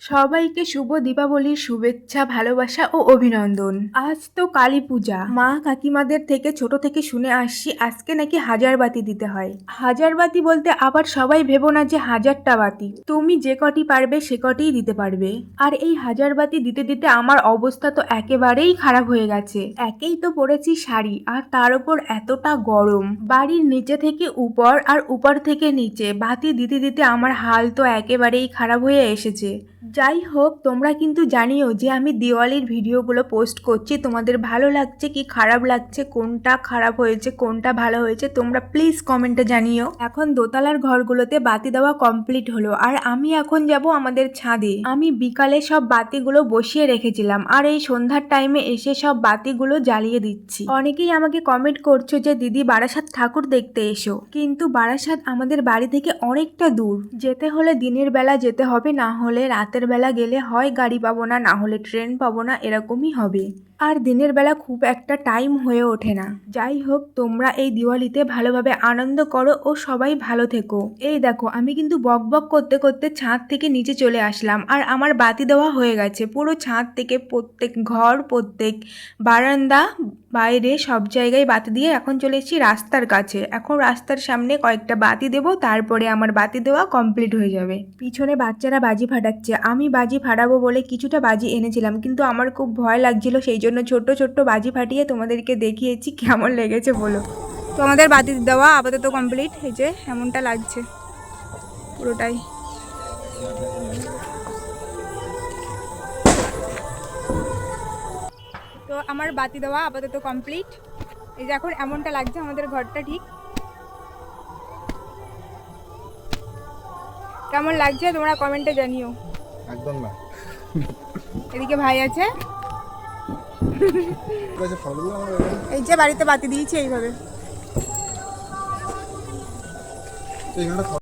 সবাইকে শুভ দীপাবলির শুভেচ্ছা, ভালোবাসা ও অভিনন্দন। আজ তো কালী পূজা। মা কাকিমাদের থেকে ছোট থেকে শুনে আসছি আজকে নাকি 1000 বাতি দিতে হয়। 1000 বাতি বলতে আবার সবাই ভেবো না যে 1000টা বাতি, তুমি যে কটি পারবে সে কটিই দিতে পারবে। আর এই 1000 বাতি দিতে দিতে আমার অবস্থা তো একেবারেই খারাপ হয়ে গেছে। একেই তো পরেছি শাড়ি, আর তার উপর এতটা গরম। বাড়ির নিচে থেকে উপর আর উপর থেকে নিচে বাতি দিতে দিতে আমার হাল তো একেবারেই খারাপ হয়ে এসেছে। যাই হোক, তোমরা কিন্তু জানিও যে আমি দিওয়ালির ভিডিওগুলো পোস্ট করছি, তোমাদের ভালো লাগছে কি খারাপ লাগছে, কোনটা খারাপ হয়েছে কোনটা ভালো হয়েছে তোমরা প্লিজ কমেন্টে জানিও। এখন দোতলার ঘরগুলোতে বাতি দেওয়া কমপ্লিট হলো, আর আমি এখন যাব আমাদের ছাদে। আমি বিকালে সব বাতিগুলো বসিয়ে রেখেছিলাম, আর এই সন্ধ্যার টাইমে এসে সব বাতিগুলো জ্বালিয়ে দিচ্ছি। অনেকেই আমাকে কমেন্ট করছো যে দিদি বারাসাত ঠাকুর দেখতে এসো, কিন্তু বারাসাত আমাদের বাড়ি থেকে অনেকটা দূর, যেতে হলে দিনের বেলা যেতে হবে, না হলে রাতের বেলা গেলে হয় গাড়ি পাবো না, না হলে ট্রেন পাবো না, এরকমই হবে। আর দিনের বেলা খুব একটা টাইম হয়ে ওঠে না। যাই হোক, তোমরা এই দিওয়ালিতে ভালোভাবে আনন্দ করো ও সবাই ভালো থেকো। এই দেখো, আমি কিন্তু বক বক করতে করতে ছাদ থেকে নিচে চলে আসলাম, আর আমার বাতি দেওয়া হয়ে গেছে। পুরো ছাদ থেকে প্রত্যেক ঘর, প্রত্যেক বারান্দা, বাইরে সব জায়গায় বাতি দিয়ে এখন চলে এসেছি রাস্তার কাছে। এখন রাস্তার সামনে কয়েকটা বাতি দেবো, তারপরে আমার বাতি দেওয়া কমপ্লিট হয়ে যাবে। পিছনে বাচ্চারা বাজি ফাটাচ্ছে, আমি বাজি ফাটাবো বলে কিছুটা বাজি এনেছিলাম, কিন্তু আমার খুব ভয় লাগছিল, সেই জন্য ছোট্ট ছোট্ট বাজি ফাটিয়ে তোমাদেরকে দেখিয়েছি কেমন লেগেছে বলো। তো আমাদের বাতি দেওয়া আপাতত কমপ্লিট, এই যে এমনটা লাগছে পুরোটাই। তো আমার বাতি দেওয়া আপাতত কমপ্লিট, এই যে এখন এমনটা লাগছে আমাদের ঘরটা। ঠিক কেমন লাগছে তোমরা কমেন্টে জানিও। একদম না। এদিকে ভাই আছে, এই যে বাড়িতে বাতি দিয়েছি এইভাবে।